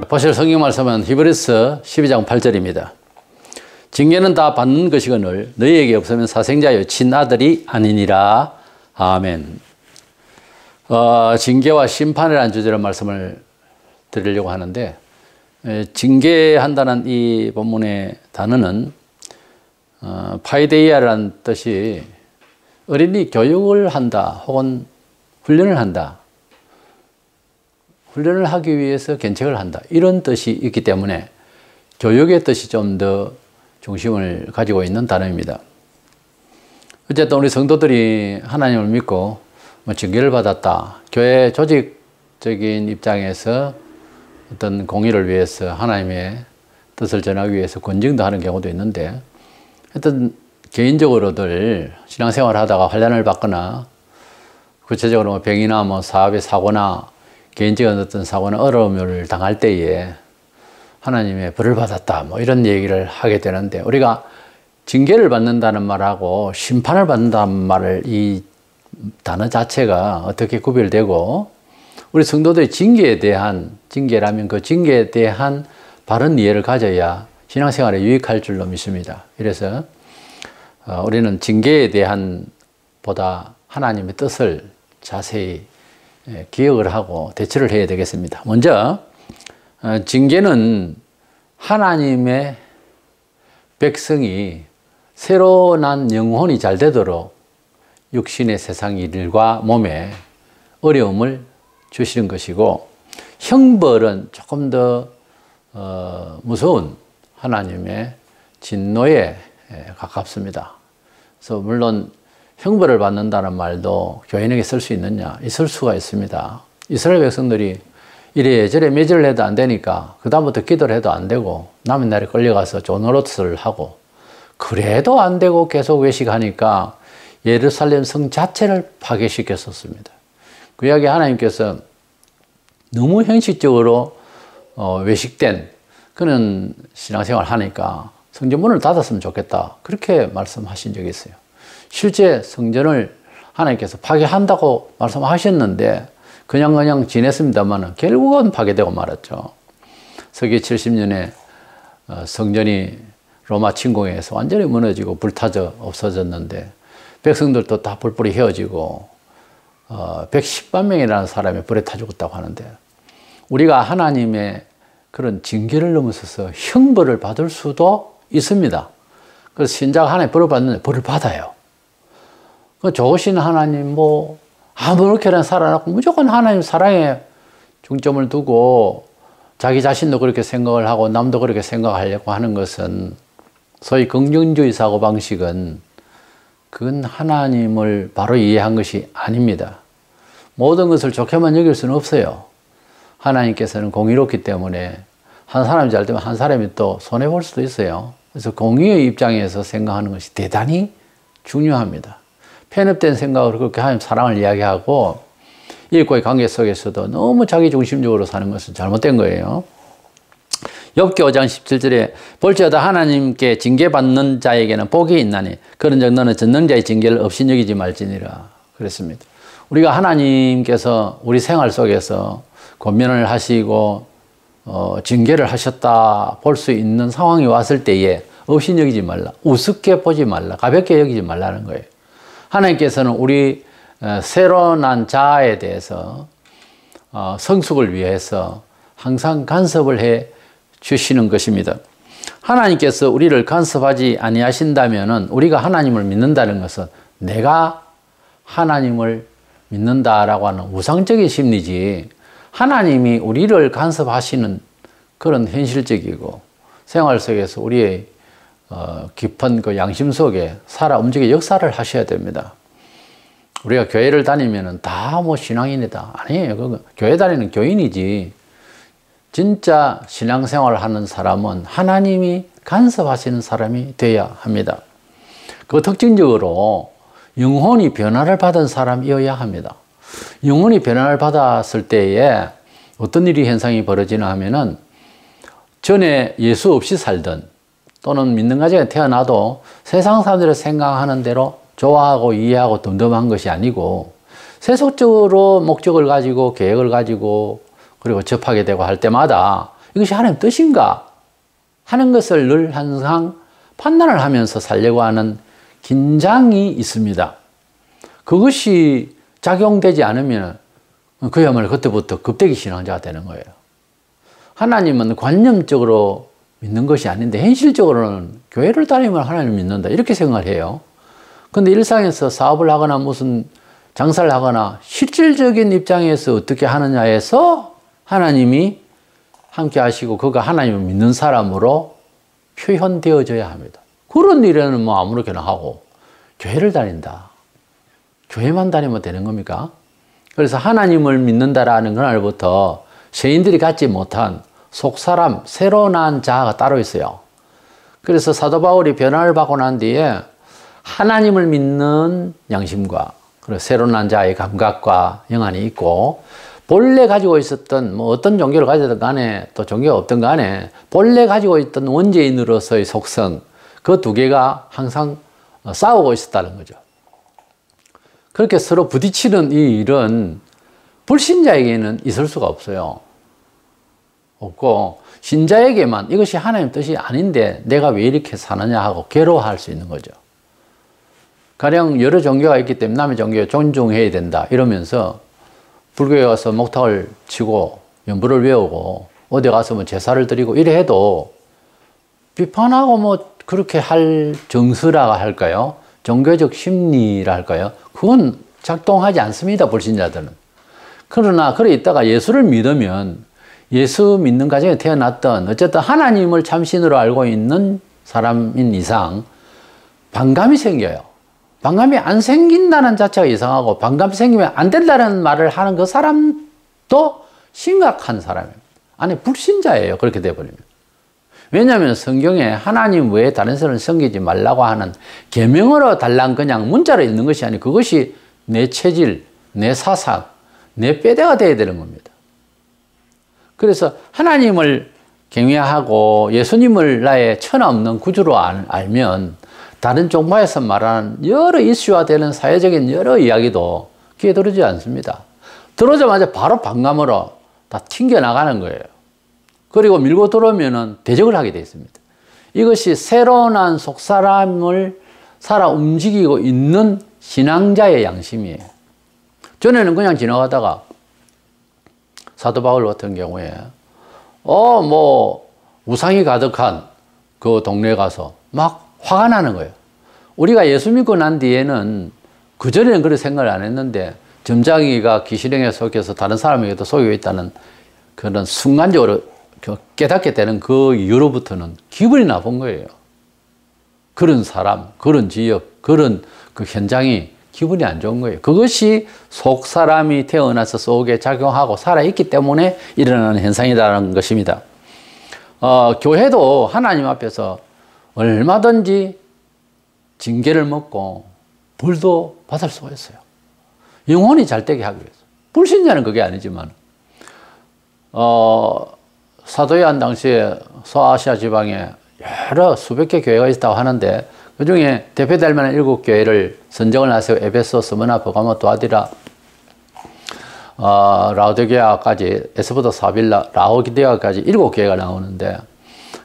보실 성경 말씀은 히브리서 12장 8절입니다. 징계는 다 받는 것이거늘 너희에게 없으면 사생자여 친아들이 아니니라. 아멘. 징계와 심판이라는 주제로 말씀을 드리려고 하는데, 징계한다는 이 본문의 단어는 파이데이아라는 뜻이 어린이 교육을 한다 혹은 훈련을 한다, 훈련을 하기 위해서 견책을 한다, 이런 뜻이 있기 때문에 교육의 뜻이 좀 더 중심을 가지고 있는 단어입니다. 어쨌든 우리 성도들이 하나님을 믿고 징계를 받았다, 교회 조직적인 입장에서 어떤 공의를 위해서 하나님의 뜻을 전하기 위해서 권징도 하는 경우도 있는데, 하여튼 개인적으로들 신앙생활을 하다가 환난을 받거나 구체적으로 병이나 사업의 사고나 개인적인 어떤 사고나 어려움을 당할 때에 하나님의 벌을 받았다 이런 얘기를 하게 되는데, 우리가 징계를 받는다는 말하고 심판을 받는다는 말을, 이 단어 자체가 어떻게 구별되고 우리 성도들의 징계라면 그 징계에 대한 바른 이해를 가져야 신앙생활에 유익할 줄로 믿습니다. 그래서 우리는 징계에 대한 보다 하나님의 뜻을 자세히 기억을 하고 대처를 해야 되겠습니다. 먼저 징계는 하나님의 백성이 새로 난 영혼이 잘 되도록 육신의 세상 일과 몸에 어려움을 주시는 것이고, 형벌은 조금 더 무서운 하나님의 진노에 가깝습니다. 그래서 물론 형벌을 받는다는 말도 교인에게 쓸 수 있느냐? 있을 수가 있습니다. 이스라엘 백성들이 이래저래 매질을 해도 안 되니까 그다음부터 기도를 해도 안 되고 남은 날에 끌려가서 존노릇을 하고, 그래도 안 되고 계속 외식하니까 예루살렘 성 자체를 파괴시켰었습니다. 그 이야기 하나님께서 너무 형식적으로 외식된 그런 신앙생활을 하니까 성전문을 닫았으면 좋겠다, 그렇게 말씀하신 적이 있어요. 실제 성전을 하나님께서 파괴한다고 말씀하셨는데 그냥 지냈습니다만 결국은 파괴되고 말았죠. 서기 70년에 성전이 로마 침공에 의해서 완전히 무너지고 불타져 없어졌는데, 백성들도 다 뿔뿔이 헤어지고 110만 명이라는 사람이 불에 타 죽었다고 하는데, 우리가 하나님의 그런 징계를 넘어서서 형벌을 받을 수도 있습니다. 그래서 신자가 하나님의 벌을 받는데 벌을 받아요. 좋으신 하나님 아무렇게나 살아나고 무조건 하나님 사랑에 중점을 두고 자기 자신도 그렇게 생각을 하고 남도 그렇게 생각하려고 하는 것은, 소위 긍정주의 사고방식은 그건 하나님을 바로 이해한 것이 아닙니다. 모든 것을 좋게만 여길 수는 없어요. 하나님께서는 공의롭기 때문에 한 사람이 잘 되면 한 사람이 또 손해볼 수도 있어요. 그래서 공의의 입장에서 생각하는 것이 대단히 중요합니다. 편협된 생각으로 그렇게 하나님 사랑을 이야기하고 이익과의 관계 속에서도 너무 자기 중심적으로 사는 것은 잘못된 거예요. 욥기 5장 17절에 볼지어다 하나님께 징계받는 자에게는 복이 있나니 그런즉 너는 전능자의 징계를 없이 여기지 말지니라 그랬습니다. 우리가 하나님께서 우리 생활 속에서 권면을 하시고 징계를 하셨다 볼 수 있는 상황이 왔을 때에 없이 여기지 말라, 우습게 보지 말라, 가볍게 여기지 말라는 거예요. 하나님께서는 우리 새로 난 자아에 대해서 성숙을 위해서 항상 간섭을 해 주시는 것입니다. 하나님께서 우리를 간섭하지 아니하신다면은 우리가 하나님을 믿는다는 것은 내가 하나님을 믿는다라고 하는 우상적인 심리지, 하나님이 우리를 간섭하시는 그런 현실적이고 생활 속에서 우리의 깊은 그 양심 속에 살아 움직여 역사를 하셔야 됩니다. 우리가 교회를 다니면은 다 신앙인이다, 아니에요. 교회 다니는 교인이지. 진짜 신앙생활을 하는 사람은 하나님이 간섭하시는 사람이 되어야 합니다. 그 특징적으로 영혼이 변화를 받은 사람이어야 합니다. 영혼이 변화를 받았을 때에 어떤 일이 현상이 벌어지나 하면은, 전에 예수 없이 살던 또는 믿는 가정에 태어나도 세상 사람들이 생각하는 대로 좋아하고 이해하고 덤덤한 것이 아니고 세속적으로 목적을 가지고 계획을 가지고 그리고 접하게 되고 할 때마다 이것이 하나님 뜻인가 하는 것을 늘 항상 판단을 하면서 살려고 하는 긴장이 있습니다. 그것이 작용되지 않으면 그야말로 그때부터 급대기 신앙자가 되는 거예요. 하나님은 관념적으로 믿는 것이 아닌데 현실적으로는 교회를 다니면 하나님을 믿는다 이렇게 생각을 해요. 근데 일상에서 사업을 하거나 무슨 장사를 하거나 실질적인 입장에서 어떻게 하느냐에서 하나님이 함께 하시고 그가 하나님을 믿는 사람으로 표현되어져야 합니다. 그런 일에는 뭐 아무렇게나 하고 교회를 다닌다. 교회만 다니면 되는 겁니까? 그래서 하나님을 믿는다라는 그날부터 세인들이 갖지 못한 속사람, 새로 난 자아가 따로 있어요. 그래서 사도 바울이 변화를 받고 난 뒤에 하나님을 믿는 양심과 그리고 새로 난 자의 감각과 영안이 있고 본래 가지고 있었던 뭐 어떤 종교를 가지든 간에 또 종교가 없든 간에 본래 가지고 있던 원죄인으로서의 속성 그 두 개가 항상 싸우고 있었다는 거죠. 그렇게 서로 부딪히는 이 일은 불신자에게는 있을 수가 없어요. 없고 신자에게만 이것이 하나님 뜻이 아닌데 내가 왜 이렇게 사느냐 하고 괴로워할 수 있는 거죠. 가령 여러 종교가 있기 때문에 남의 종교에 존중해야 된다 이러면서 불교에 가서 목탁을 치고 연부를 외우고 어디 가서 뭐 제사를 드리고 이래 해도 비판하고 뭐 그렇게 할 정서라고 할까요? 종교적 심리라 할까요? 그건 작동하지 않습니다, 불신자들은. 그러나 그래 있다가 예수를 믿으면 예수 믿는 가정에 태어났던 어쨌든 하나님을 참신으로 알고 있는 사람인 이상 반감이 생겨요. 반감이 안 생긴다는 자체가 이상하고 반감이 생기면 안 된다는 말을 하는 그 사람도 심각한 사람입니다. 아니 불신자예요. 그렇게 돼버리면. 왜냐하면 성경에 하나님 외에 다른 사람을 섬기지 말라고 하는 계명으로 달랑 그냥 문자로 있는 것이 아니고 그것이 내 체질, 내 사상, 내 뼈대가 되어야 되는 겁니다. 그래서 하나님을 경외하고 예수님을 나의 천하없는 구주로 알면 다른 종파에서 말하는 여러 이슈화 되는 사회적인 여러 이야기도 귀에 들어오지 않습니다. 들어오자마자 바로 반감으로 다 튕겨나가는 거예요. 그리고 밀고 들어오면 대적을 하게 되어 있습니다. 이것이 새로 난 속사람을 살아 움직이고 있는 신앙자의 양심이에요. 전에는 그냥 지나가다가 사도 바울 같은 경우에 뭐 우상이 가득한 그 동네에 가서 막 화가 나는 거예요. 우리가 예수 믿고 난 뒤에는 그전에는 그렇게 생각을 안 했는데 점장이가 귀신행에 속해서 다른 사람에게도 속이고 있다는 그런 순간적으로 깨닫게 되는 그 이후로부터는 기분이 나쁜 거예요. 그런 사람, 그런 지역, 그런 그 현장이 기분이 안 좋은 거예요. 그것이 속 사람이 태어나서 속에 작용하고 살아있기 때문에 일어나는 현상이라는 것입니다. 교회도 하나님 앞에서 얼마든지 징계를 먹고 벌도 받을 수가 있어요. 영혼이 잘되게 하기 위해서. 불신자는 그게 아니지만 사도요한 당시에 소아시아 지방에 여러 수백 개 교회가 있다고 하는데 그 중에 대표될 만한 7교회를 선정을 하세요. 에베소, 스무나, 버가모, 두아디라, 라오디게아까지, 에스보도, 사빌라, 라오디게아까지 7교회가 나오는데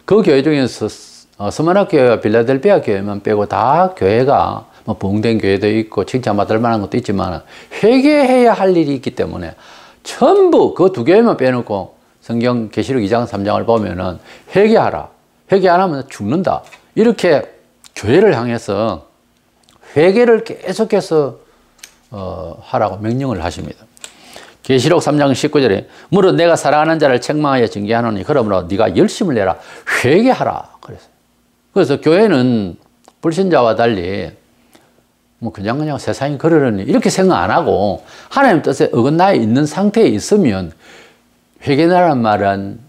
그 교회 중에서 스무나 교회와 빌라델비아 교회만 빼고 다 교회가 뭐 부흥된 교회도 있고 칭찬받을 만한 것도 있지만 회개해야 할 일이 있기 때문에 전부 그 두 교회만 빼놓고 성경 계시록 2장 3장을 보면은 회개하라. 회개 안 하면 죽는다. 이렇게 교회를 향해서 회개를 계속해서 하라고 명령을 하십니다. 계시록 3장 19절에 무릇 내가 사랑하는 자를 책망하여 징계하노니 그러므로 네가 열심을 내라. 회개하라. 그래서 교회는 불신자와 달리 뭐 그냥 세상이 그러려니 이렇게 생각 안 하고 하나님 뜻에 어긋나 있는 상태에 있으면 회개라는 말은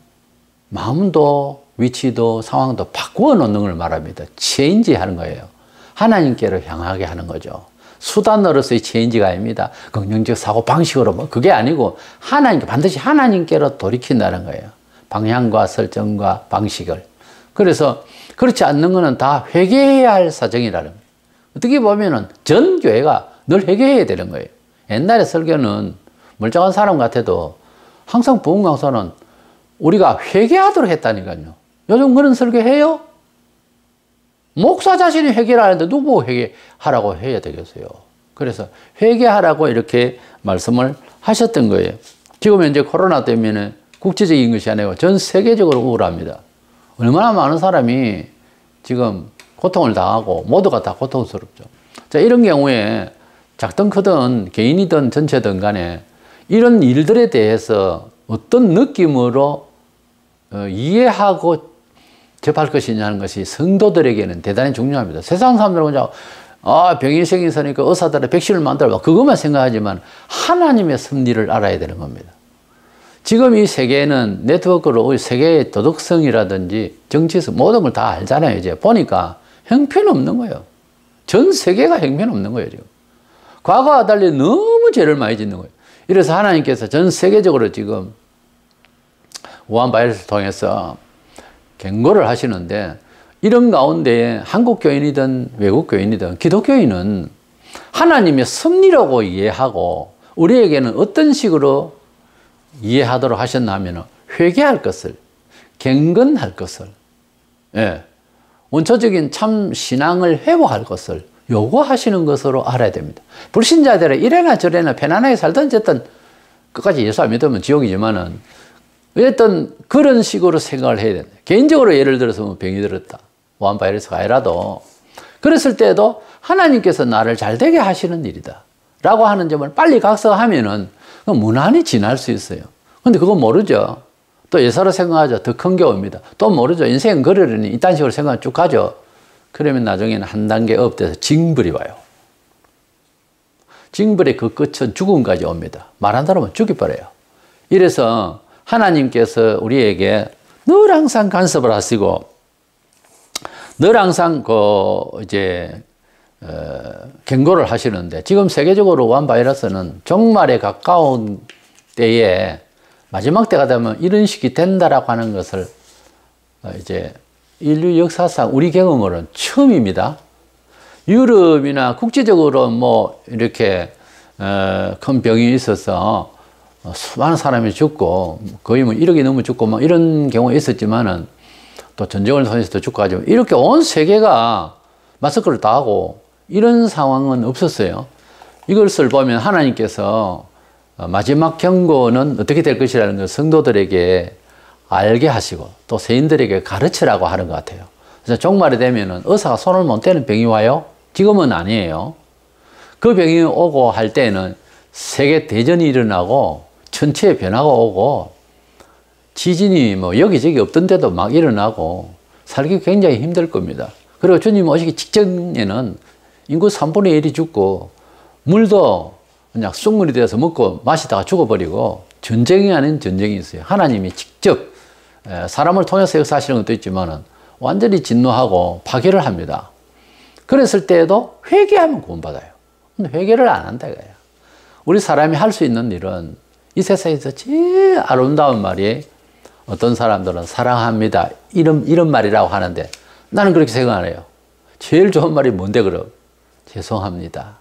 마음도 위치도 상황도 바꾸어 놓는 걸 말합니다. 체인지 하는 거예요. 하나님께로 향하게 하는 거죠. 수단으로서의 체인지가 아닙니다. 긍정적 사고 방식으로 뭐 그게 아니고 반드시 하나님께로 돌이킨다는 거예요. 방향과 설정과 방식을. 그래서 그렇지 않는 거는 다 회개해야 할 사정이라는 거예요. 어떻게 보면은 전 교회가 늘 회개해야 되는 거예요. 옛날에 설교는 멀쩡한 사람 같아도 항상 부흥 강사는 우리가 회개하도록 했다니까요. 요즘 그런 설교해요? 목사 자신이 회개를 하는데 누구 회개하라고 해야 되겠어요? 그래서 회개하라고 이렇게 말씀을 하셨던 거예요. 지금 현재 코로나 때문에 국제적인 것이 아니고 전 세계적으로 우울합니다. 얼마나 많은 사람이 지금 고통을 당하고 모두가 다 고통스럽죠. 자, 이런 경우에 작든 크든 개인이든 전체든 간에 이런 일들에 대해서 어떤 느낌으로 이해하고 접할 것이냐 하는 것이 성도들에게는 대단히 중요합니다. 세상 사람들은 그냥 병이 생기니까 의사들의 백신을 만들어 그것만 생각하지만 하나님의 섭리를 알아야 되는 겁니다. 지금 이 세계는 네트워크로 세계의 도덕성이라든지 정치성 모든 걸 다 알잖아요. 이제 보니까 형편없는 거예요. 전 세계가 형편없는 거예요. 지금. 과거와 달리 너무 죄를 많이 짓는 거예요. 이래서 하나님께서 전 세계적으로 지금 우한 바이러스를 통해서 경고를 하시는데 이런 가운데 한국 교인이든 외국 교인이든 기독교인은 하나님의 섭리라고 이해하고 우리에게는 어떤 식으로 이해하도록 하셨나 하면 회개할 것을, 경건할 것을, 원초적인 참 신앙을 회복할 것을 요구하시는 것으로 알아야 됩니다. 불신자들은 이래나 저래나 편안하게 살든 어쨌든 끝까지 예수 안 믿으면 지옥이지만은 어쨌든 그런 식으로 생각을 해야 된다. 개인적으로 예를 들어서 뭐 병이 들었다. 우한 바이러스가 아니라도 그랬을 때도 하나님께서 나를 잘되게 하시는 일이다 라고 하는 점을 빨리 각성하면은 무난히 지날 수 있어요. 근데 그거 모르죠. 또 예사로 생각하죠. 더 큰 게 옵니다. 또 모르죠. 인생은 그러려니 이딴 식으로 생각 쭉 가죠. 그러면 나중에는 한 단계 업돼서 징벌이 와요. 징벌의 그 끝은 죽음까지 옵니다. 말 한 사람은 죽여버려요. 이래서 하나님께서 우리에게 늘 항상 간섭을 하시고 늘 항상 경고를 하시는데 지금 세계적으로 우한 바이러스는 종말에 가까운 때에 마지막 때가 되면 이런 식이 된다라고 하는 것을 이제 인류 역사상 우리 경험으로는 처음입니다. 유럽이나 국제적으로 뭐 이렇게 큰 병이 있어서 수많은 사람이 죽고 거의 뭐 1억이 넘어 죽고 뭐 이런 경우가 있었지만은 또 전쟁을 통해서도 죽고 하지만 이렇게 온 세계가 마스크를 다 하고 이런 상황은 없었어요. 이것을 보면 하나님께서 마지막 경고는 어떻게 될 것이라는 걸 성도들에게 알게 하시고 또 세인들에게 가르치라고 하는 것 같아요. 그래서 종말이 되면은 의사가 손을 못 대는 병이 와요? 지금은 아니에요. 그 병이 오고 할 때는 세계 대전이 일어나고 천체의 변화가 오고 지진이 뭐 여기저기 없던 데도 막 일어나고 살기 굉장히 힘들 겁니다. 그리고 주님 오시기 직전에는 인구 3분의 1이 죽고 물도 그냥 쑥물이 되어서 먹고 마시다가 죽어버리고 전쟁이 아닌 전쟁이 있어요. 하나님이 직접 사람을 통해서 역사하시는 것도 있지만 완전히 진노하고 파괴를 합니다. 그랬을 때에도 회개하면 구원받아요. 근데 회개를 안 한다 이거예요. 우리 사람이 할 수 있는 일은 이 세상에서 제일 아름다운 말이 어떤 사람들은 사랑합니다. 이런 말이라고 하는데 나는 그렇게 생각 안 해요. 제일 좋은 말이 뭔데 그럼? 죄송합니다.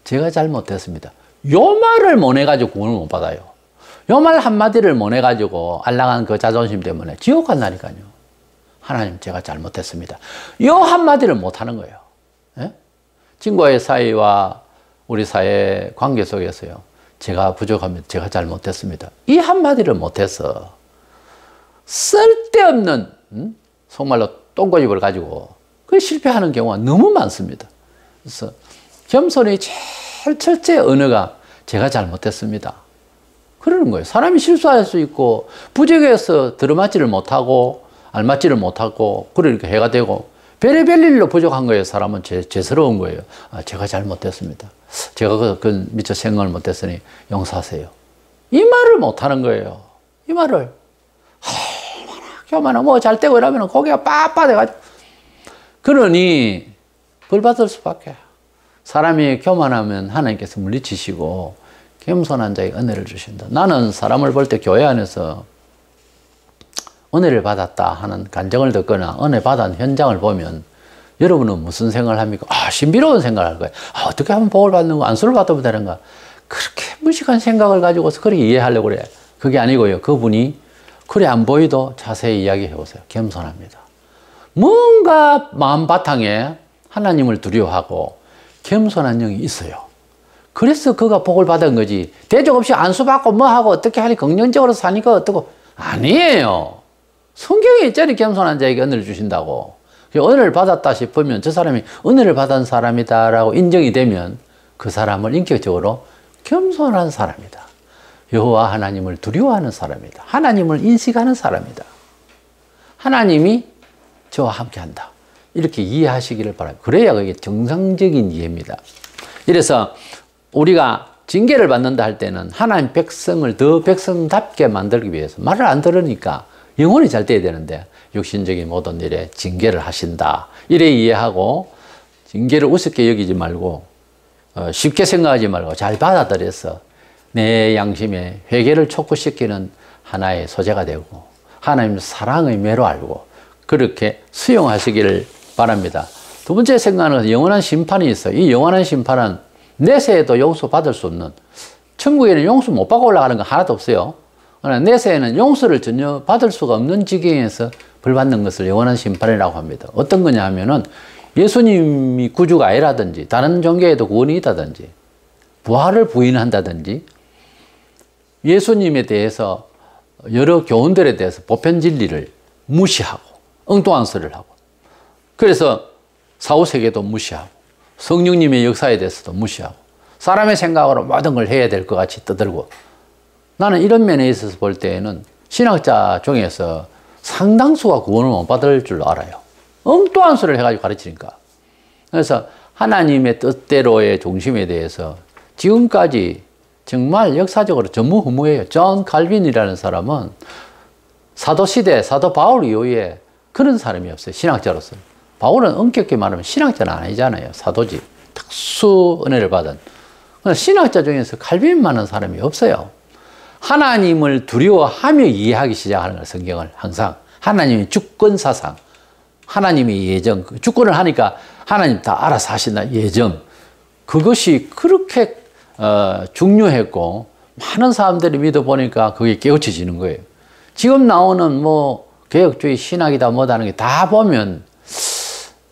제가 잘못했습니다. 요 말을 못 해가지고 구원을 못 받아요. 요 말 한마디를 못 해가지고 알랑한 그 자존심 때문에 지옥 간다니까요. 하나님 제가 잘못했습니다. 요 한마디를 못 하는 거예요. 예? 친구와의 사이와 우리 사회 관계 속에서요. 제가 부족합니다. 제가 잘못했습니다. 이 한마디를 못해서 쓸데없는 속말로 똥고집을 가지고 그 실패하는 경우가 너무 많습니다. 그래서 겸손히 제일 첫째 언어가 제가 잘못했습니다. 그러는 거예요. 사람이 실수할 수 있고 부족해서 들어맞지를 못하고 알맞지를 못하고 그러니까 해가 되고 별의별 일로 부족한 거예요. 사람은 죄스러운 거예요. 제가 잘못했습니다. 제가 미처 생각을 못했으니 용서하세요. 이 말을 못하는 거예요. 이 말을 교만하고 뭐 잘 되고 이러면 고개가 빳빳해가지고 그러니 벌 받을 수밖에. 사람이 교만하면 하나님께서 물리치시고 겸손한 자에게 은혜를 주신다. 나는 사람을 볼 때 교회 안에서 은혜를 받았다 하는 간증을 듣거나 은혜 받은 현장을 보면 여러분은 무슨 생각을 합니까? 신비로운 생각을 할 거예요. 어떻게 하면 복을 받는 거, 안수를 받으면 되는가? 그렇게 무식한 생각을 가지고서 그렇게 이해하려고 그래. 그게 아니고요. 그분이 그래 안 보이도 자세히 이야기해 보세요. 겸손합니다. 뭔가 마음 바탕에 하나님을 두려워하고 겸손한 영이 있어요. 그래서 그가 복을 받은 거지. 대적 없이 안수받고 뭐하고 어떻게 하니 긍정적으로 사니까 어떻고. 아니에요. 성경에 있잖아요. 겸손한 자에게 은혜를 주신다고. 은혜를 받았다 싶으면 저 사람이 은혜를 받은 사람이다라고 인정이 되면 그 사람을 인격적으로 겸손한 사람이다. 여호와 하나님을 두려워하는 사람이다. 하나님을 인식하는 사람이다. 하나님이 저와 함께한다. 이렇게 이해하시기를 바랍니다. 그래야 그게 정상적인 이해입니다. 이래서 우리가 징계를 받는다 할 때는 하나님 백성을 더 백성답게 만들기 위해서 말을 안 들으니까 영혼이 잘 돼야 되는데 육신적인 모든 일에 징계를 하신다. 이래 이해하고 징계를 우습게 여기지 말고 쉽게 생각하지 말고 잘 받아들여서 내 양심에 회개를 촉구시키는 하나의 소재가 되고 하나님 사랑의 매로 알고 그렇게 수용하시기를 바랍니다. 두 번째 생각은 영원한 심판이 있어요. 이 영원한 심판은 내세에도 용서받을 수 없는, 천국에는 용서 못 받고 올라가는 거 하나도 없어요. 그러나 내세에는 용서를 전혀 받을 수가 없는 지경에서 벌 받는 것을 영원한 심판이라고 합니다. 어떤 거냐 하면은 예수님이 구주가 아니라든지 다른 종교에도 구원이 있다든지 부활을 부인한다든지 예수님에 대해서 여러 교훈들에 대해서 보편 진리를 무시하고 엉뚱한 소리를 하고 그래서 사후세계도 무시하고 성령님의 역사에 대해서도 무시하고 사람의 생각으로 모든 걸 해야 될 것 같이 떠들고 나는 이런 면에 있어서 볼 때에는 신학자 중에서 상당수가 구원을 못 받을 줄 알아요. 엉뚱한 소리를 해가지고 가르치니까. 그래서 하나님의 뜻대로의 중심에 대해서 지금까지 정말 역사적으로 전무후무해요. 존 칼빈이라는 사람은 사도시대, 사도 바울 이후에 그런 사람이 없어요. 신학자로서. 바울은 엄격히 말하면 신학자는 아니잖아요. 사도지. 특수 은혜를 받은. 신학자 중에서 칼빈만한 사람이 없어요. 하나님을 두려워하며 이해하기 시작하는 거예요. 성경을 항상. 하나님의 주권사상. 하나님의 예정. 주권을 하니까 하나님 다 알아서 하신다. 예정. 그것이 그렇게 중요했고 많은 사람들이 믿어보니까 그게 깨우쳐지는 거예요. 지금 나오는 뭐 개혁주의 신학이다 뭐다는 게 다 보면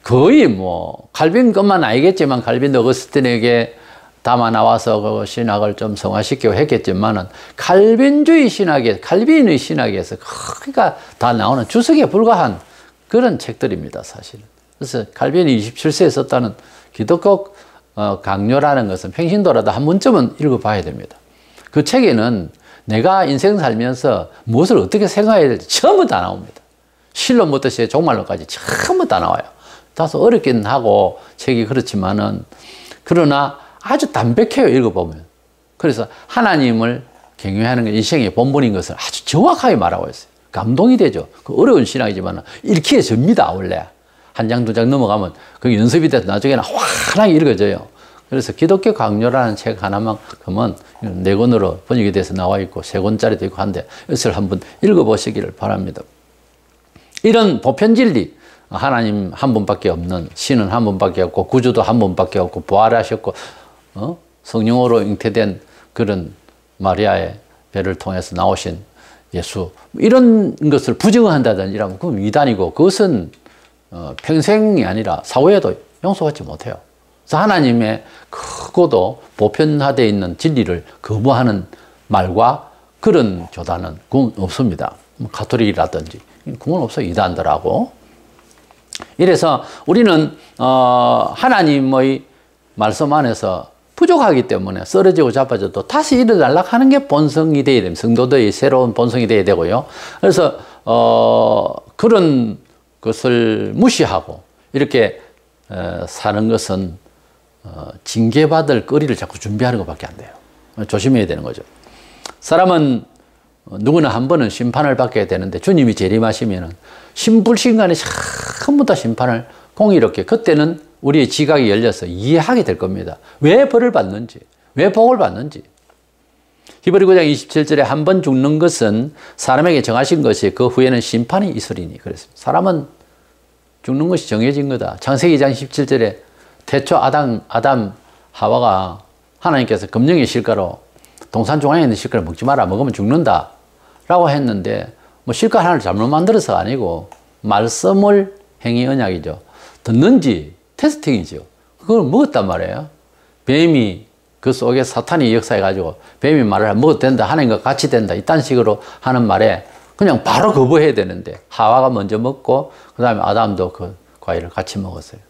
거의 뭐 칼빈 것만 아니겠지만 칼빈도 어거스틴에게 담아 나와서 그 신학을 좀 성화시키고 했겠지만은 칼빈주의 신학에 칼빈의 신학에서 거기가 다 나오는 주석에 불과한 그런 책들입니다, 사실은. 그래서 칼빈이 27세에 썼다는 기독교 강요라는 것은 평신도라도 한 번쯤은 읽어봐야 됩니다. 그 책에는 내가 인생 살면서 무엇을 어떻게 생각해야 될지 전부 다 나옵니다. 실론부터 종말론까지 전부 다 나와요. 다소 어렵긴 하고 책이 그렇지만은 그러나 아주 담백해요, 읽어보면. 그래서 하나님을 경외하는 게 인생의 본분인 것을 아주 정확하게 말하고 있어요. 감동이 되죠. 그 어려운 신앙이지만 읽혀집니다, 원래. 한 장, 두 장 넘어가면 그 연습이 돼서 나중에는 환하게 읽어져요. 그래서 기독교 강요라는 책 하나만큼은 네 권으로 번역이 돼서 나와 있고 세 권짜리도 있고 한데 이것을 한번 읽어보시기를 바랍니다. 이런 보편 진리, 하나님 한 분밖에 없는, 신은 한 분밖에 없고 구주도 한 분밖에 없고 부활하셨고 성령으로 잉태된 그런 마리아의 배를 통해서 나오신 예수, 이런 것을 부정한다든지 이러면 그건 이단이고 그것은 평생이 아니라 사후에도 용서받지 못해요. 그래서 하나님의 크고도 보편화되어 있는 진리를 거부하는 말과 그런 교단은 그건 없습니다. 가톨릭이라든지 그건 없어요. 이단들하고. 이래서 우리는 하나님의 말씀 안에서 부족하기 때문에 쓰러지고 자빠져도 다시 일어나려고 하는 게 본성이 되어야 됩니다. 성도들의 새로운 본성이 되어야 되고요. 그래서 그런 것을 무시하고 이렇게 사는 것은 징계받을 거리를 자꾸 준비하는 것밖에 안 돼요. 조심해야 되는 거죠. 사람은 누구나 한 번은 심판을 받게 되는데 주님이 재림하시면은 신불신간에 전부 다 심판을 공의롭게 그때는 우리의 지각이 열려서 이해하게 될 겁니다. 왜 벌을 받는지, 왜 복을 받는지. 히브리 9장 27절에 한 번 죽는 것은 사람에게 정하신 것이 그 후에는 심판이 있으리니 그랬습니다. 사람은 죽는 것이 정해진 거다. 창세기 2장 17절에 태초 아담 하와가 하나님께서 금령의 실과로 동산 중앙에 있는 실과를 먹지 마라. 먹으면 죽는다. 라고 했는데 뭐 실컷 하나를 잘못 만들어서가 아니고 말씀을 행위 언약이죠. 듣는지 테스팅이죠. 그걸 먹었단 말이에요. 뱀이 그 속에 사탄이 역사해가지고 뱀이 말을 먹어도 된다, 하나님과 같이 된다, 이딴 식으로 하는 말에 그냥 바로 거부해야 되는데 하와가 먼저 먹고 그 다음에 아담도 그 과일을 같이 먹었어요.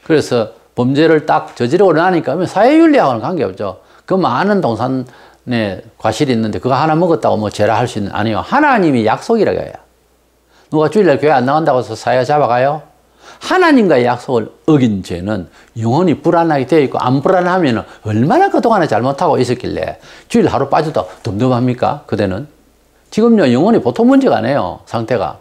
그래서 범죄를 딱 저지르고 나니까 사회윤리하고는 관계없죠. 그 많은 동산에 과실이 있는데 그거 하나 먹었다고 뭐 죄라 할 수 있는, 아니요. 하나님이 약속이라고 해요. 누가 주일날 교회 안 나간다고 해서 사회가 잡아가요? 하나님과의 약속을 어긴 죄는 영혼이 불안하게 되어 있고, 안 불안하면 얼마나 그동안에 잘못하고 있었길래 주일 하루 빠져도 덤덤합니까? 그대는. 지금요, 영혼이 보통 문제가 아니에요, 상태가.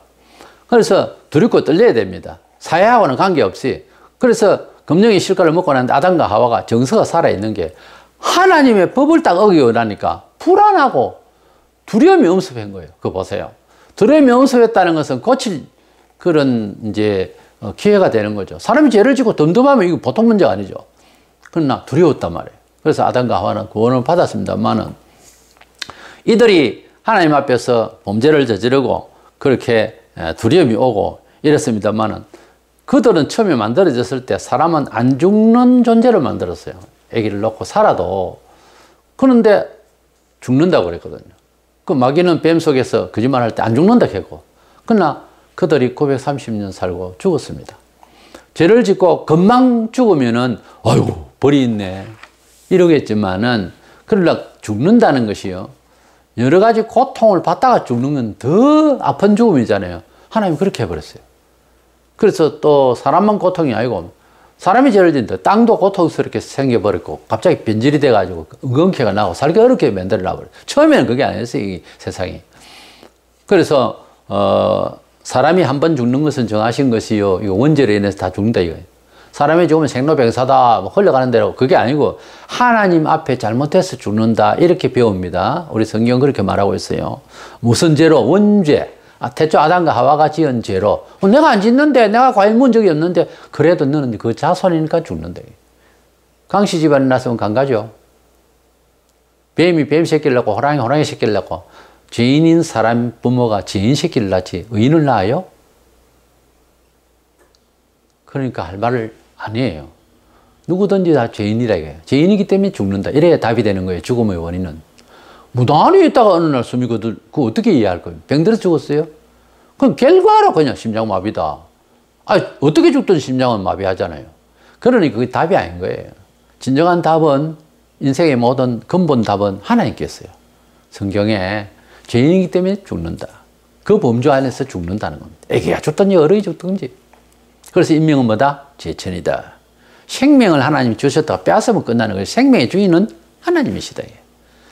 그래서 두렵고 떨려야 됩니다. 사회하고는 관계없이. 그래서 금령의 실과를 먹고 났는데 아담과 하와가 정서가 살아있는 게 하나님의 법을 딱 어기고 나니까 불안하고 두려움이 엄습한 거예요. 그거 보세요. 두려움이 엄습했다는 것은 고칠 그런 이제 기회가 되는 거죠. 사람이 죄를 짓고 덤덤하면 이거 보통 문제가 아니죠. 그러나 두려웠단 말이에요. 그래서 아담과 하와는 구원을 받았습니다만은 이들이 하나님 앞에서 범죄를 저지르고 그렇게 두려움이 오고 이랬습니다만은 그들은 처음에 만들어졌을 때 사람은 안 죽는 존재를 만들었어요. 아기를 놓고 살아도. 그런데 죽는다고 그랬거든요. 그 마귀는 뱀 속에서 거짓말할 때 안 죽는다 했고, 그러나 그들이 930년 살고 죽었습니다. 죄를 짓고 금방 죽으면은 아이고 벌이 있네 이러겠지만은, 그러나 죽는다는 것이요, 여러 가지 고통을 받다가 죽는 건 더 아픈 죽음이잖아요. 하나님 그렇게 해버렸어요. 그래서 또 사람만 고통이 아니고 사람이 죄를 짓는데 땅도 고통스럽게 생겨버렸고 갑자기 변질이 돼가지고 응원케가 나고 살기 어렵게 만들어놔버려요. 처음에는 그게 아니었어요, 이 세상이. 그래서 사람이 한 번 죽는 것은 정하신 것이요, 이거 원죄로 인해서 다 죽는다 이거예요. 사람이 죽으면 생로병사다, 뭐 흘러가는 대로, 그게 아니고 하나님 앞에 잘못해서 죽는다 이렇게 배웁니다. 우리 성경 그렇게 말하고 있어요. 무슨 죄로? 원죄. 태초 아담과 하와가 지은 죄로. 내가 안 짓는데, 내가 과일 먹은 적이 없는데, 그래도 너는 그 자손이니까 죽는다. 강씨 집안에 났으면 강가죠. 뱀이 뱀 새끼를 낳고 호랑이 호랑이 새끼를 낳고, 죄인인 사람 부모가 죄인 새끼를 낳지 의인을 낳아요? 그러니까 할 말을 아니에요. 누구든지 다 죄인이라 이거예요. 죄인이기 때문에 죽는다. 이래야 답이 되는 거예요, 죽음의 원인은. 무단히 있다가 어느 날 숨이 그거 어떻게 이해할 거예요? 병들어서 죽었어요? 그럼 결과로 그냥 심장마비다. 어떻게 죽든 심장은 마비하잖아요. 그러니 그게 답이 아닌 거예요. 진정한 답은, 인생의 모든 근본 답은 하나님께 있어요. 성경에 죄인이기 때문에 죽는다. 그 범주 안에서 죽는다는 겁니다. 애기가 죽든지 어른이 죽든지. 그래서 인명은 뭐다? 제천이다. 생명을 하나님이 주셨다가 빼앗으면 끝나는 거예요. 생명의 주인은 하나님이시다.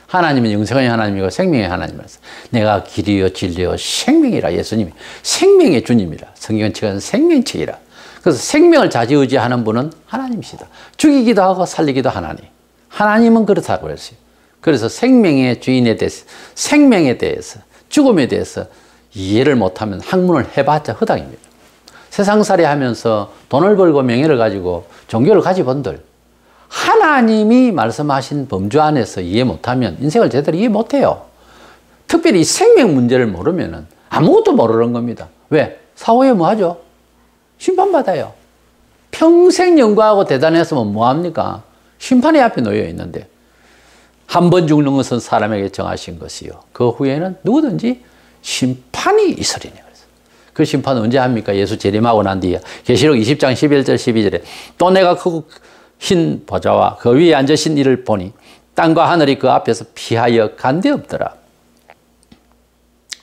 하나님은 영생의 하나님이고 생명의 하나님이라서 내가 길이요 진리요 생명이라. 예수님이 생명의 주님이라. 성경책은 생명책이라. 그래서 생명을 좌지우지하는 분은 하나님이시다. 죽이기도 하고 살리기도 하나님. 하나님은 그렇다고 그랬어요. 그래서 생명의 주인에 대해서, 생명에 대해서, 죽음에 대해서 이해를 못하면 학문을 해봤자 허당입니다. 세상살이 하면서 돈을 벌고 명예를 가지고 종교를 가지본들, 하나님이 말씀하신 범주 안에서 이해 못하면 인생을 제대로 이해 못해요. 특별히 이 생명 문제를 모르면 아무것도 모르는 겁니다. 왜? 사후에 뭐 하죠? 심판받아요. 평생 연구하고 대단했으면 뭐합니까? 심판의 앞에 놓여 있는데, 한 번 죽는 것은 사람에게 정하신 것이요, 그 후에는 누구든지 심판이 있으리니. 그 심판은 언제 합니까? 예수 재림하고 난 뒤에. 계시록 20장 11절 12절에 또 내가 그 흰 보좌와 그 위에 앉으신 이를 보니 땅과 하늘이 그 앞에서 피하여 간데 없더라.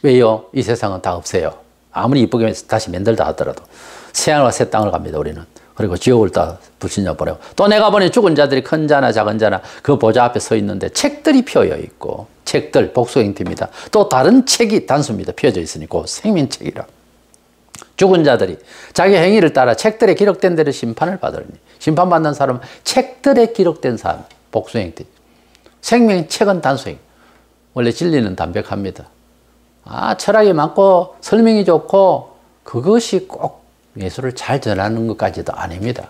왜요? 이 세상은 다 없어요. 아무리 이쁘게 다시 만들다 하더라도 새하늘과 새 땅을 갑니다, 우리는. 그리고 지옥을 다 불신자 보내고. 또 내가 보니 죽은 자들이 큰 자나 작은 자나 그 보좌 앞에 서 있는데 책들이 펴여 있고, 책들 복수행티입니다. 또 다른 책이 단수입니다. 펴져 있으니 그 생명책이라. 죽은 자들이 자기 행위를 따라 책들에 기록된 대로 심판을 받으리니. 심판받는 사람은 책들에 기록된 사람, 복수행티. 생명책은 단수행. 원래 진리는 담백합니다. 철학이 많고 설명이 좋고 그것이 꼭 예수를 잘 전하는 것까지도 아닙니다.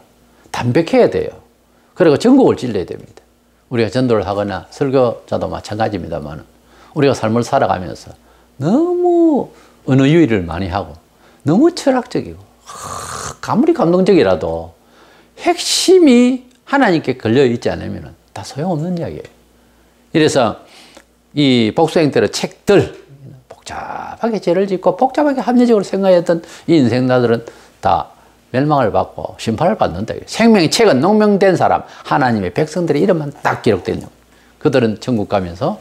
담백해야 돼요. 그리고 전국을 찔러야 됩니다. 우리가 전도를 하거나 설교자도 마찬가지입니다만, 우리가 삶을 살아가면서 너무 언어 유희를 많이 하고 너무 철학적이고 아무리 감동적이라도 핵심이 하나님께 걸려 있지 않으면 다 소용없는 이야기예요. 이래서 이 복수행태의 책들, 복잡하게 죄를 짓고 복잡하게 합리적으로 생각했던 이 인생자들은 다 멸망을 받고 심판을 받는다. 생명의 책은 농명된 사람, 하나님의 백성들의 이름만 딱 기록되어 있는 거예요. 그들은 천국 가면서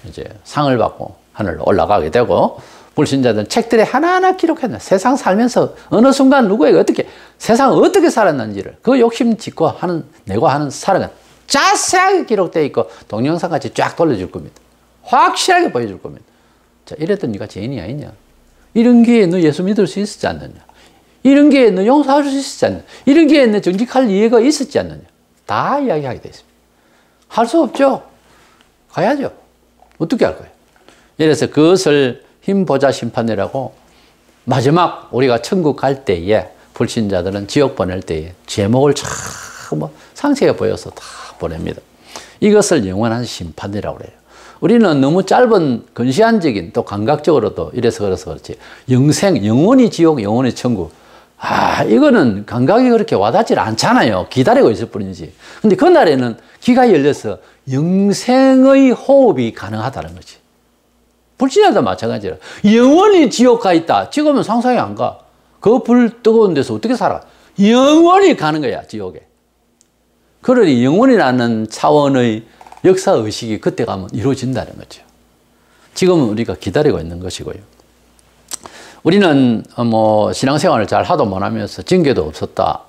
이제 상을 받고 하늘로 올라가게 되고, 불신자들은 책들에 하나하나 기록했나. 세상 살면서 어느 순간 누구에게 어떻게, 세상 어떻게 살았는지를 그 욕심 짓고 하는, 내고 하는 살아가 자세하게 기록되어 있고 동영상 같이 쫙 돌려줄 겁니다. 확실하게 보여줄 겁니다. 자, 이랬던 네가 죄인이 아니냐? 이런 기회에 너 예수 믿을 수 있었지 않느냐? 이런 기회에 너 용서할 수 있었지 않느냐? 이런 기회에 너 정직할 이해가 있었지 않느냐? 다 이야기하게 되어 있습니다. 할 수 없죠. 가야죠. 어떻게 할 거예요? 이래서 그것을 힘보자 심판이라고, 마지막 우리가 천국 갈 때에 불신자들은 지옥 보낼 때에 제목을 참 상세하게 보여서 다 보냅니다. 이것을 영원한 심판이라고 그래요. 우리는 너무 짧은 근시안적인, 또 감각적으로도 이래서 그래서 그렇지, 영생, 영원히 지옥, 영원히 천국, 이거는 감각이 그렇게 와닿지 않잖아요. 기다리고 있을 뿐이지. 근데 그날에는 귀가 열려서 영생의 호흡이 가능하다는 거지. 불신자도 마찬가지라. 영원히 지옥 가 있다. 지금은 상상이 안 가. 그 불 뜨거운 데서 어떻게 살아? 영원히 가는 거야, 지옥에. 그러니 영원이라는 차원의 역사의식이 그때 가면 이루어진다는 거죠. 지금은 우리가 기다리고 있는 것이고요. 우리는 신앙생활을 잘 하도 못하면서 징계도 없었다,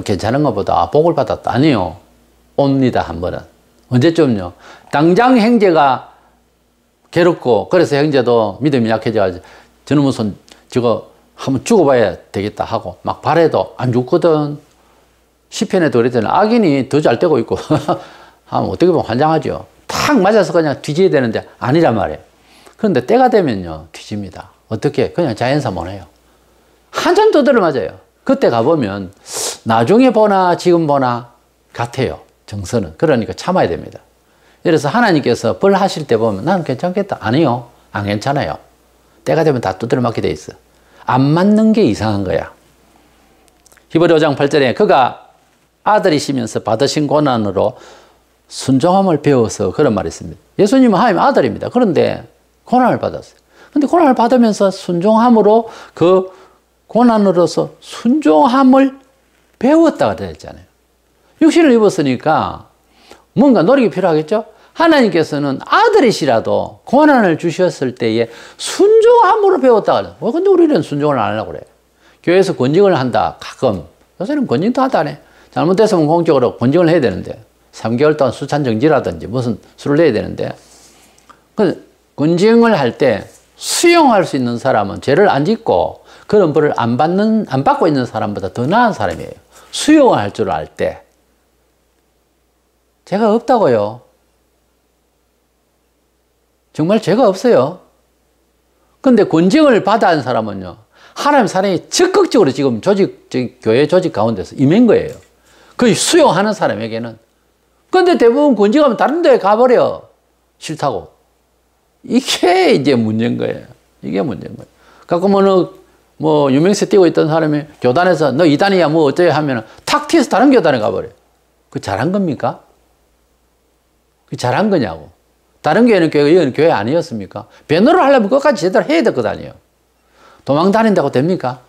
괜찮은 것보다 복을 받았다. 아니요. 옵니다, 한 번은. 언제쯤요? 당장 형제가 괴롭고, 그래서 형제도 믿음이 약해져가지고 저놈의 손 저거 한번 죽어봐야 되겠다 하고 막 바래도 안 죽거든. 시편에도 그랬더니 악인이 더 잘 되고 있고 하면 어떻게 보면 환장하죠. 탁 맞아서 그냥 뒤져야 되는데 아니란 말이에요. 그런데 때가 되면요, 뒤집니다. 어떻게? 그냥 자연사 못 해요. 한참 두드려 맞아요. 그때 가보면 나중에 보나 지금 보나 같아요, 정서는. 그러니까 참아야 됩니다. 그래서 하나님께서 벌 하실 때 보면 나는 괜찮겠다. 아니요, 안 괜찮아요. 때가 되면 다 두드려 맞게 돼 있어. 안 맞는 게 이상한 거야. 히브리 5장 8절에 그가 아들이시면서 받으신 고난으로 순종함을 배워서, 그런 말이 있습니다. 예수님은 하나님의 아들입니다. 그런데 고난을 받았어요. 근데 고난을 받으면서 순종함으로, 그 고난으로서 순종함을 배웠다고 되어 있잖아요. 육신을 입었으니까 뭔가 노력이 필요하겠죠? 하나님께서는 아들이시라도 고난을 주셨을 때에 순종함으로 배웠다고 그래요. 근데 우리는 순종을 안 하려고 그래요. 교회에서 권징을 한다, 가끔. 요새는 권징도 하다 안 해. 잘못됐으면 공적으로 권징을 해야 되는데, 3개월 동안 수찬 정지라든지 무슨 수를 내야 되는데, 그 권징을 할 때 수용할 수 있는 사람은 죄를 안 짓고 그런 벌을 안 받고 있는 사람보다 더 나은 사람이에요. 수용할 줄 알 때. 죄가 없다고요. 정말 죄가 없어요. 근데 권징을 받아야 사람은요, 하나님 사랑이 적극적으로 지금 교회 조직 가운데서 임한 거예요. 그 수용하는 사람에게는. 근데 대부분 권징하면 다른 데 가버려. 싫다고. 이게 이제 문제인 거예요. 이게 문제인 거예요. 가끔 유명세 띄고 있던 사람이 교단에서 너 이단이야 뭐 어쩌야 하면 탁 튀어서 다른 교단에 가버려. 그 잘한 겁니까? 그 잘한 거냐고. 다른 교회는 교회가, 이건 교회 아니었습니까? 변호를 하려면 끝까지 제대로 해야 될 것 아니에요. 도망 다닌다고 됩니까?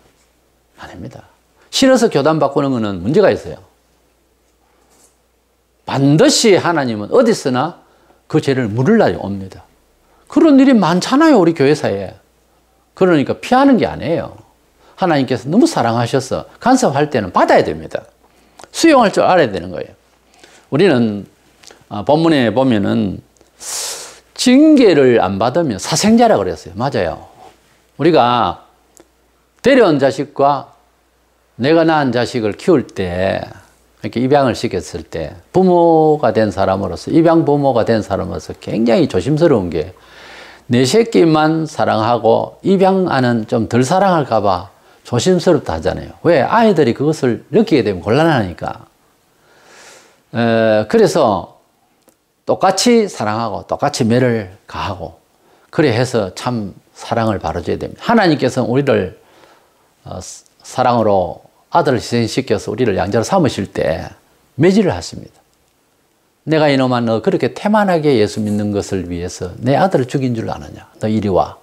아닙니다. 싫어서 교단 바꾸는 거는 문제가 있어요. 반드시 하나님은 어디서나 그 죄를 물을 날이 옵니다. 그런 일이 많잖아요, 우리 교회사에. 그러니까 피하는 게 아니에요. 하나님께서 너무 사랑하셔서 간섭할 때는 받아야 됩니다. 수용할 줄 알아야 되는 거예요. 우리는 본문에 보면은 징계를 안 받으면 사생자라 그랬어요. 맞아요. 우리가 데려온 자식과 내가 낳은 자식을 키울 때, 이렇게 입양을 시켰을 때, 부모가 된 사람으로서, 입양 부모가 된 사람으로서 굉장히 조심스러운 게, 내 새끼만 사랑하고 입양아는 좀 덜 사랑할까봐 조심스럽다 하잖아요. 왜? 아이들이 그것을 느끼게 되면 곤란하니까. 그래서 똑같이 사랑하고 똑같이 매를 가하고, 그래 해서 참 사랑을 바로줘야 됩니다. 하나님께서는 우리를 사랑으로 아들을 희생시켜서 우리를 양자로 삼으실 때 매질을 하십니다. 내가 이놈아 너 그렇게 태만하게 예수 믿는 것을 위해서 내 아들을 죽인 줄 아느냐? 너 이리 와.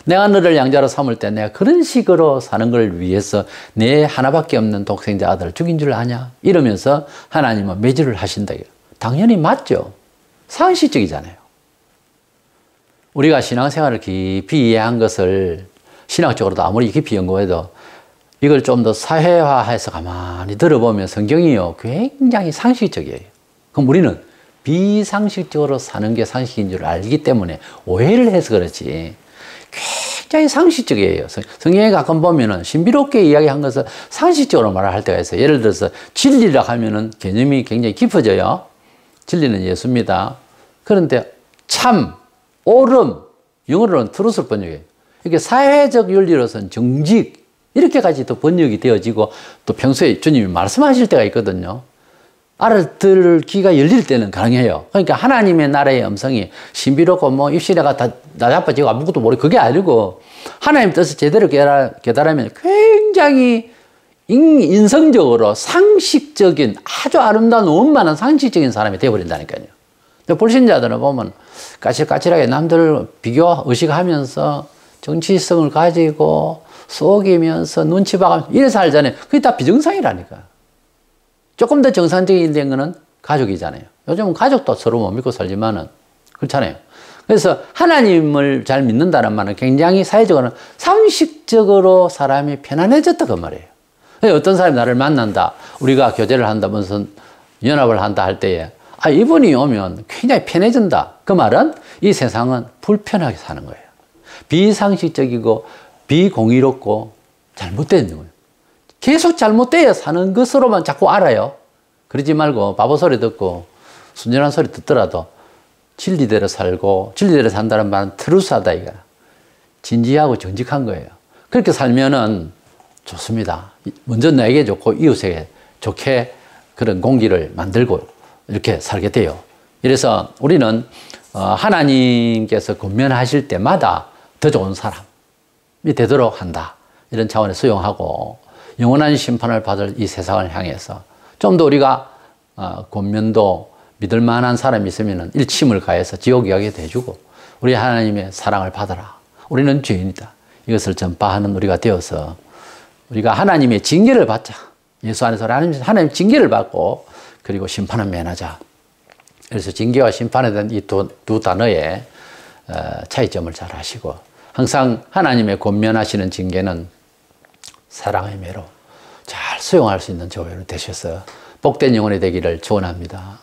내가 너를 양자로 삼을 때 내가 그런 식으로 사는 걸 위해서 내 하나밖에 없는 독생자 아들을 죽인 줄 아냐? 이러면서 하나님은 매질을 하신다. 당연히 맞죠. 상식적이잖아요. 우리가 신앙생활을 깊이 이해한 것을 신학적으로도 아무리 깊이 연구해도 이걸 좀 더 사회화해서 가만히 들어보면 성경이요 굉장히 상식적이에요. 그럼 우리는 비상식적으로 사는 게 상식인 줄 알기 때문에 오해를 해서 그렇지 굉장히 상식적이에요. 성경에 가끔 보면은 신비롭게 이야기한 것을 상식적으로 말할 때가 있어요. 예를 들어서 진리라 하면은 개념이 굉장히 깊어져요. 진리는 예수입니다. 그런데 참, 옳음, 영어로는 트루스 번역이에요. 이게 사회적 윤리로서는 정직, 이렇게까지 또 번역이 되어지고 또 평소에 주님이 말씀하실 때가 있거든요. 알아들을 귀가 열릴 때는 가능해요. 그러니까 하나님의 나라의 음성이 신비롭고 뭐 입시내가 다 나자빠지고 아무것도 모르고 그게 아니고 하나님 뜻을 제대로 깨달으면 굉장히 인성적으로 상식적인 아주 아름다운 원만한 상식적인 사람이 되어버린다니까요. 불신자들은 보면 까칠까칠하게 남들을 비교 의식하면서 정치성을 가지고 속이면서 눈치 봐가면서 이래 살잖아요. 그게 다 비정상이라니까. 조금 더 정상적인 된 거는 가족이잖아요. 요즘은 가족도 서로 못 믿고 살지만은 그렇잖아요. 그래서 하나님을 잘 믿는다는 말은 굉장히 사회적으로는 상식적으로 사람이 편안해졌다 그 말이에요. 어떤 사람이 나를 만난다, 우리가 교제를 한다, 무슨 연합을 한다 할 때에 이분이 오면 굉장히 편해진다. 그 말은 이 세상은 불편하게 사는 거예요. 비상식적이고 비공의롭고 잘못된 거예요. 계속 잘못되어 사는 것으로만 자꾸 알아요. 그러지 말고 바보 소리 듣고 순전한 소리 듣더라도 진리대로 살고 진리대로 산다는 말은 트루스하다 이거. 진지하고 정직한 거예요. 그렇게 살면은 좋습니다. 먼저 나에게 좋고 이웃에게 좋게 그런 공기를 만들고 이렇게 살게 돼요. 그래서 우리는 하나님께서 권면하실 때마다 더 좋은 사람이 되도록 한다. 이런 차원에 수용하고 영원한 심판을 받을 이 세상을 향해서 좀 더 우리가 권면도 믿을 만한 사람이 있으면 일침을 가해서 지옥 이야기도 해주고 우리 하나님의 사랑을 받아라. 우리는 죄인이다. 이것을 전파하는 우리가 되어서 우리가 하나님의 징계를 받자. 예수 안에서 하나님 징계를 받고 그리고 심판을 면하자. 그래서 징계와 심판에 대한 이 두 단어의 차이점을 잘 아시고 항상 하나님의 권면하시는 징계는 사랑의 매로 잘 수용할 수 있는 조회로 되셔서 복된 영혼이 되기를 축원합니다.